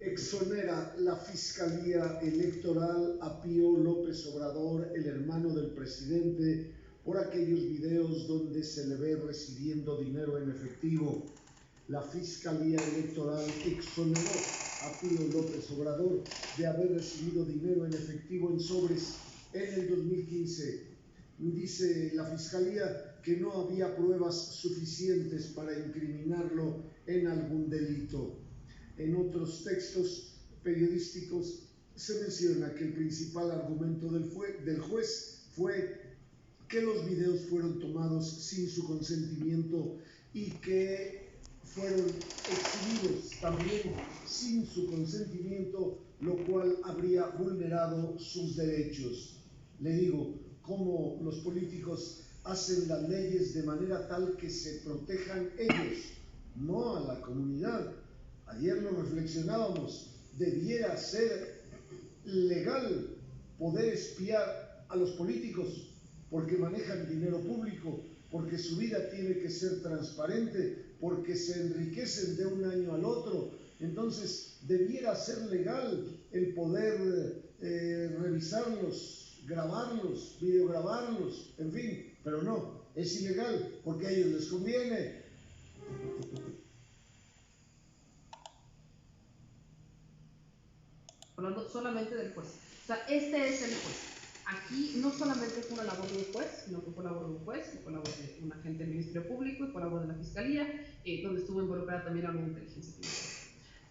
Exonera la Fiscalía Electoral a Pío López Obrador, el hermano del presidente, por aquellos videos donde se le ve recibiendo dinero en efectivo. La Fiscalía Electoral exoneró a Pío López Obrador de haber recibido dinero en efectivo en sobres en el 2015. Dice la Fiscalía que no había pruebas suficientes para incriminarlo en algún delito. En otros textos periodísticos se menciona que el principal argumento del juez fue que los videos fueron tomados sin su consentimiento y que fueron exhibidos también sin su consentimiento, lo cual habría vulnerado sus derechos. Le digo, cómo los políticos hacen las leyes de manera tal que se protejan ellos, no a la comunidad. Ayer lo reflexionábamos, debiera ser legal poder espiar a los políticos porque manejan dinero público, porque su vida tiene que ser transparente, porque se enriquecen de un año al otro. Entonces debiera ser legal el poder revisarlos, grabarlos, videograbarlos, en fin, pero no, es ilegal porque a ellos les conviene. Hablando solamente del juez. O sea, este es el juez. Aquí no solamente fue una labor de un juez, sino que fue labor de un juez, fue labor de un agente del Ministerio Público, fue labor de la Fiscalía, donde estuvo involucrada también la Unidad de Inteligencia Financiera.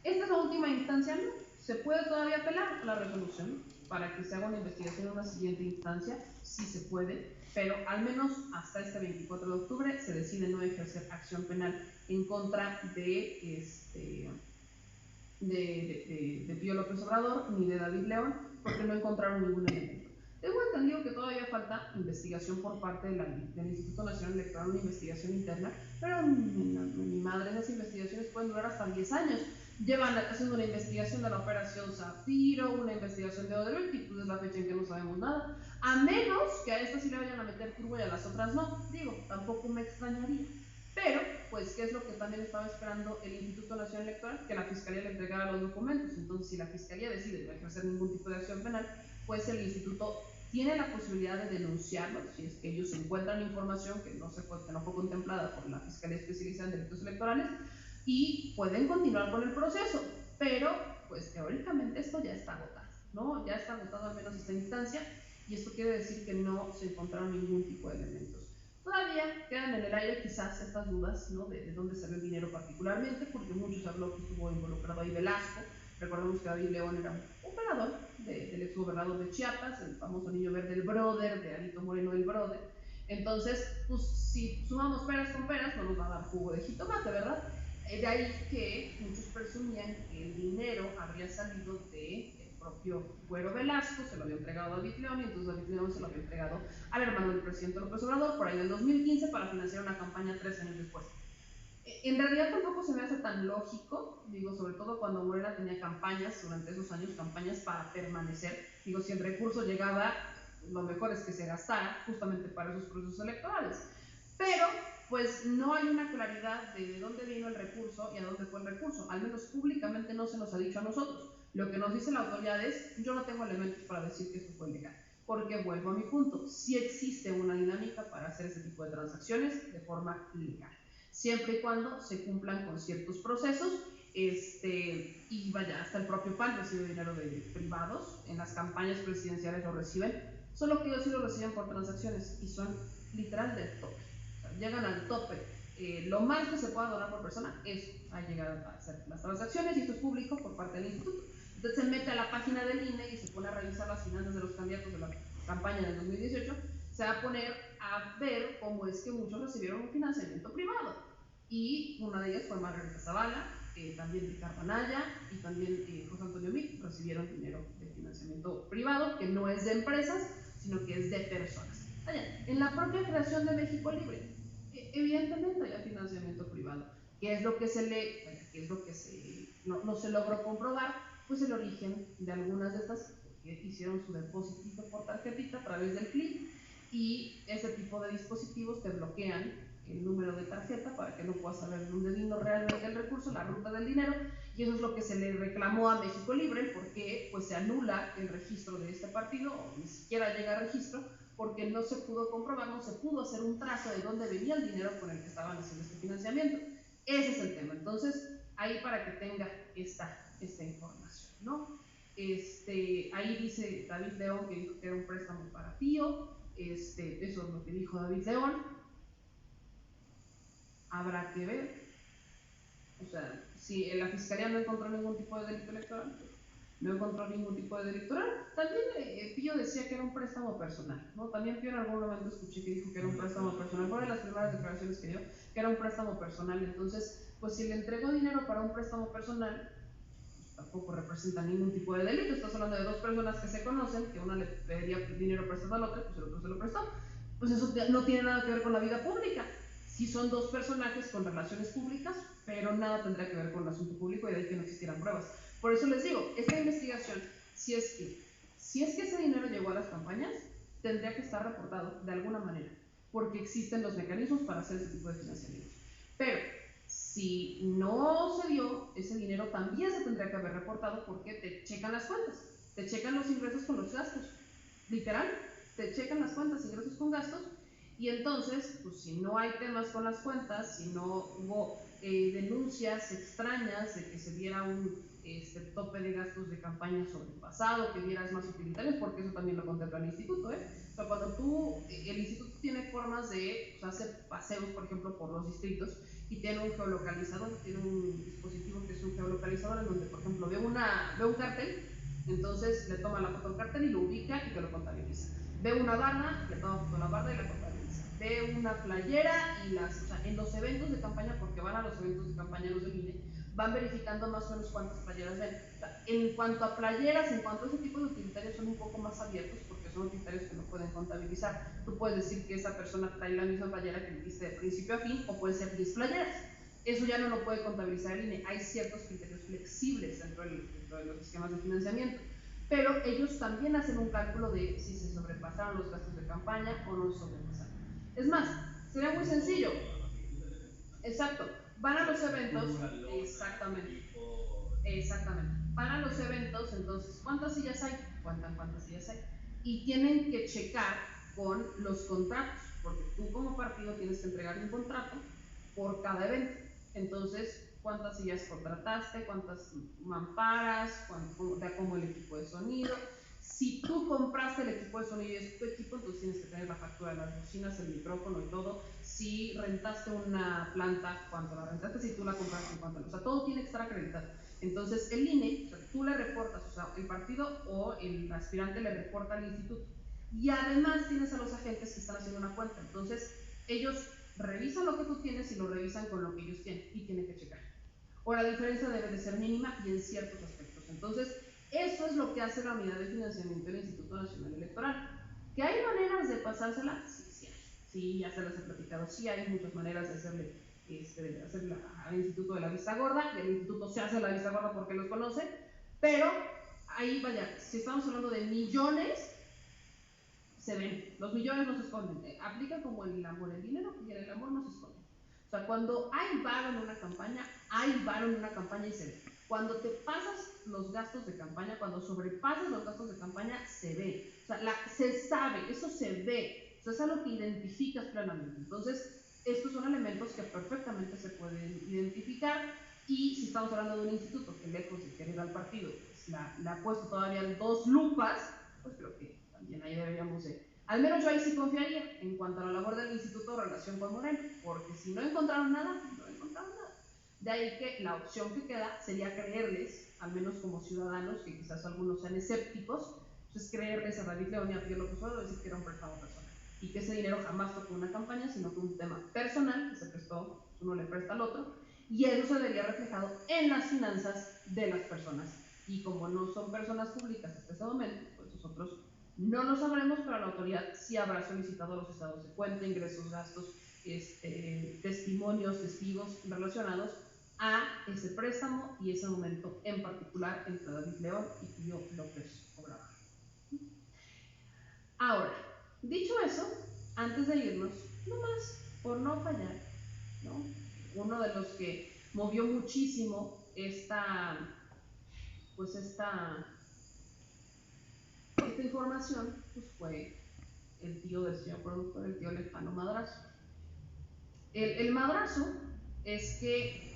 Esta es la última instancia, ¿no? Se puede todavía apelar a la resolución para que se haga una investigación en una siguiente instancia, sí se puede, pero al menos hasta este 24 de octubre se decide no ejercer acción penal en contra de Pío López Obrador ni de David León, porque no encontraron ningún elemento. Tengo entendido que todavía falta investigación por parte del Instituto Nacional Electoral, una investigación interna, pero mi madre, esas investigaciones pueden durar hasta 10 años. Llevan haciendo una investigación de la Operación Zafiro, una investigación de Odebrecht, y pues es la fecha en que no sabemos nada. A menos que a esta sí le vayan a meter turbo y a las otras no. Digo, tampoco me extrañaría. Pero, pues, ¿qué es lo que también estaba esperando el Instituto Nacional Electoral? Que la Fiscalía le entregara los documentos. Entonces, si la Fiscalía decide no ejercer ningún tipo de acción penal, pues el Instituto tiene la posibilidad de denunciarlo si es que ellos encuentran información que no fue contemplada por la Fiscalía Especializada en Delitos Electorales, y pueden continuar con el proceso. Pero, pues, teóricamente esto ya está agotado, ¿no? Ya está agotado al menos esta instancia, y esto quiere decir que no se encontraron ningún tipo de elementos. Todavía quedan en el aire quizás estas dudas, ¿no? de dónde salió el dinero particularmente, porque muchos habló que estuvo involucrado ahí Velasco. Recordemos que David León era un operador del exgobernador de Chiapas, el famoso niño verde, el brother de Alito Moreno, el brother. Entonces, pues si sumamos peras con peras, no nos va a dar jugo de jitomate, ¿verdad? De ahí que muchos presumían que el dinero habría salido de propio Güero Velasco, se lo había entregado a David León, y entonces David León se lo había entregado al hermano del presidente López Obrador por ahí en el 2015 para financiar una campaña 3 años después. En realidad tampoco se me hace tan lógico, digo, sobre todo cuando Morena tenía campañas durante esos años, campañas para permanecer. Digo, si el recurso llegaba, lo mejor es que se gastara justamente para esos procesos electorales. Pero, pues no hay una claridad de dónde vino el recurso y a dónde fue el recurso. Al menos públicamente no se nos ha dicho a nosotros. Lo que nos dice la autoridad es, yo no tengo elementos para decir que esto fue ilegal. Porque vuelvo a mi punto, sí existe una dinámica para hacer ese tipo de transacciones de forma legal, siempre y cuando se cumplan con ciertos procesos. Y vaya, hasta el propio PAN recibe dinero de privados, en las campañas presidenciales lo reciben, solo que ellos sí lo reciben por transacciones y son literal del tope, o sea, llegan al tope. Lo más que se pueda donar por persona es a llegar a hacer las transacciones, y esto es público por parte del instituto. Entonces se mete a la página del INE y se pone a revisar las finanzas de los candidatos de la campaña del 2018, se va a poner a ver cómo es que muchos recibieron un financiamiento privado, y una de ellas fue Margarita Zavala, también Ricardo Anaya y también José Antonio Meade recibieron dinero de financiamiento privado, que no es de empresas, sino que es de personas. Vaya, en la propia creación de México Libre, evidentemente hay financiamiento privado. ¿Qué es lo que no se logró comprobar? Pues el origen de algunas de estas, que hicieron su depósito por tarjetita a través del CLIP, y ese tipo de dispositivos te bloquean el número de tarjeta para que no puedas saber dónde vino realmente el recurso, la ruta del dinero, y eso es lo que se le reclamó a México Libre, porque pues se anula el registro de este partido, o ni siquiera llega a registro, porque no se pudo comprobar, no se pudo hacer un trazo de dónde venía el dinero con el que estaban haciendo este financiamiento. Ese es el tema. Entonces, ahí para que tenga esta información, ¿no? Ahí dice David León que dijo que era un préstamo para Pío, eso es lo que dijo David León. Habrá que ver, o sea, si la fiscalía no encontró ningún tipo de delito electoral, no encontró ningún tipo de delito electoral. También Pío decía que era un préstamo personal, ¿no? También Pío en algún momento escuché que dijo que era un préstamo personal, fue de las primeras declaraciones que dio, que era un préstamo personal. Entonces, pues si le entregó dinero para un préstamo personal, tampoco representa ningún tipo de delito. Estás hablando de dos personas que se conocen, que una le pediría dinero prestado al otro, pues el otro se lo prestó. Pues eso no tiene nada que ver con la vida pública. Sí son dos personajes con relaciones públicas, pero nada tendría que ver con el asunto público, y de ahí que no existieran pruebas. Por eso les digo, esta investigación, si es que ese dinero llegó a las campañas, tendría que estar reportado de alguna manera, porque existen los mecanismos para hacer ese tipo de financiamiento. Pero si no se dio, ese dinero también se tendría que haber reportado, porque te checan las cuentas, te checan los ingresos con los gastos, literal, te checan las cuentas, ingresos con gastos, y entonces, pues si no hay temas con las cuentas, si no hubo denuncias extrañas de que se diera un tope de gastos de campaña sobrepasado, que dieras más utilitarios, porque eso también lo contempla el instituto, O sea, cuando el instituto tiene formas de, o sea, hacer paseos, por ejemplo, por los distritos, y tiene un geolocalizador, tiene un dispositivo que es un geolocalizador en donde, por ejemplo, ve un cartel, entonces le toma la foto al cartel y lo ubica y te lo contabiliza. Ve una barda, le toma foto a la barda y la contabiliza. Ve una playera y o sea, en los eventos de campaña, porque van a los eventos de campaña los del INE, van verificando más o menos cuántas playeras ven. O sea, en cuanto a playeras, en cuanto a ese tipo de utilitarios, son un poco más abiertos, porque son utilitarios que no pueden contabilizar. Tú puedes decir que esa persona trae la misma playera que viste de principio a fin, o puede ser 10 playeras. Eso ya no lo puede contabilizar el INE. Hay ciertos criterios flexibles dentro de los esquemas de financiamiento, pero ellos también hacen un cálculo de si se sobrepasaron los gastos de campaña o no se sobrepasaron. Es más, sería muy sencillo. Exacto. Van a los eventos, exactamente. Van a los eventos, entonces, ¿cuántas sillas hay? Cuentan cuántas sillas hay. Y tienen que checar con los contratos, porque tú como partido tienes que entregar un contrato por cada evento. Entonces, ¿cuántas sillas contrataste? ¿Cuántas mamparas? ¿Cómo el equipo de sonido? Si tú compraste el equipo de sonido y es tu equipo, entonces tienes que tener la factura de las bocinas, el micrófono y todo. Si rentaste una planta, ¿cuánto la rentaste? Si tú la compraste, ¿cuánto? O sea, todo tiene que estar acreditado. Entonces, el INE, o sea, tú le reportas, o sea, el partido o el aspirante le reporta al instituto. Y además tienes a los agentes que están haciendo una cuenta. Entonces, ellos revisan lo que tú tienes y lo revisan con lo que ellos tienen y tienen que checar. O la diferencia debe de ser mínima y en ciertos aspectos. Entonces, eso es lo que hace la unidad de financiamiento del Instituto Nacional Electoral. ¿Que hay maneras de pasársela? Sí, sí hay. Sí, ya se las he platicado. Sí hay muchas maneras de hacerle al Instituto de la Vista Gorda, y el Instituto se hace la Vista Gorda porque los conoce, pero ahí vaya, si estamos hablando de millones, se ven, los millones no se esconden, aplica como el amor, el dinero y el amor no se esconden. O sea, cuando hay varo en una campaña, hay varo en una campaña y se ve. Cuando te pasas los gastos de campaña, cuando sobrepasas los gastos de campaña, se ve. O sea, se sabe, eso se ve. O sea, es algo que identificas plenamente. Entonces, estos son elementos que perfectamente se pueden identificar, y si estamos hablando de un instituto que lejos de querer al partido, pues le ha puesto todavía 2 lupas, pues creo que también ahí deberíamos al menos yo ahí sí confiaría en cuanto a la labor del instituto en relación con Moreno, porque si no encontraron nada, no encontraron nada. De ahí que la opción que queda sería creerles, al menos como ciudadanos, que quizás algunos sean escépticos, pues creerles a David León y a Pío López Obrador, decir que era un préstamo personal, y que ese dinero jamás tocó una campaña, sino que un tema personal que se prestó, uno le presta al otro, y eso se vería reflejado en las finanzas de las personas. Y como no son personas públicas hasta ese momento, pues nosotros no lo sabremos, pero la autoridad sí habrá solicitado a los estados de cuenta, ingresos, gastos, testimonios, testigos relacionados a ese préstamo y ese momento en particular entre David León y Pío López Obrador. Ahora, dicho eso, antes de irnos, nomás por no fallar, ¿no? Uno de los que movió muchísimo pues esta información pues fue el tío del señor productor, el tío lejano Madrazo. El Madrazo es que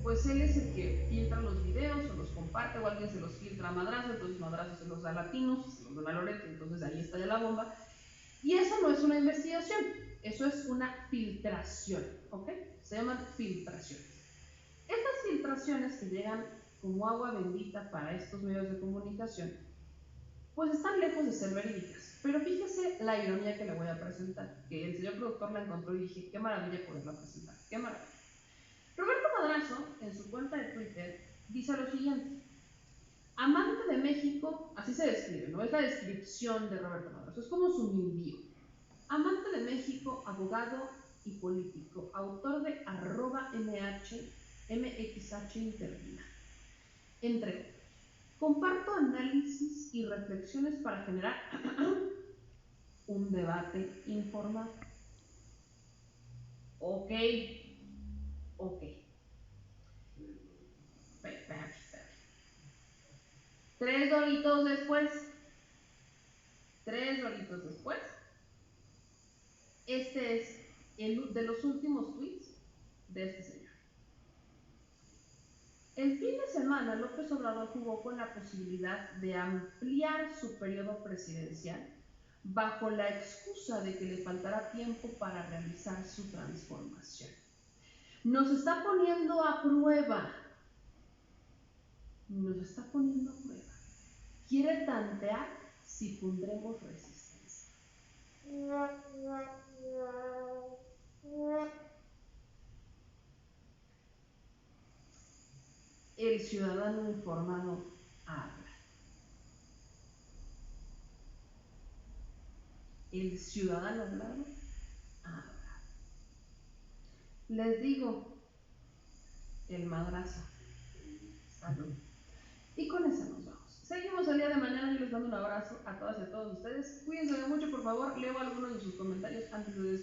pues él es el que filtra los videos o los comparte, o alguien se los filtra a Madrazo, entonces Madrazo se los da a Latinos, se los da a Loreto, entonces ahí está ya la bomba. Y eso no es una investigación, eso es una filtración, ¿ok? Se llaman filtraciones. Estas filtraciones que llegan como agua bendita para estos medios de comunicación, pues están lejos de ser verídicas. Pero fíjese la ironía que le voy a presentar, que el señor productor la encontró y dije, qué maravilla poderla presentar, qué maravilla. Roberto Madrazo, en su cuenta de Twitter, dice lo siguiente: amante de México, así se describe, no es la descripción de Roberto Madrazo, es como su envío. Amante de México, abogado y político, autor de @MXH Intervina. Entre otros, comparto análisis y reflexiones para generar un debate informado. Ok. Tres doritos después, este es el de los últimos tweets de este señor. El fin de semana, López Obrador jugó con la posibilidad de ampliar su periodo presidencial bajo la excusa de que le faltará tiempo para realizar su transformación. Nos está poniendo a prueba. Quiere tantear si pondremos resistencia. El ciudadano informado habla. El ciudadano hablado habla. Les digo, el Madrazo. Salud. Y con eso nos vamos. Seguimos el día de mañana y les mando un abrazo a todas y a todos ustedes. Cuídense mucho, por favor. Leo algunos de sus comentarios antes de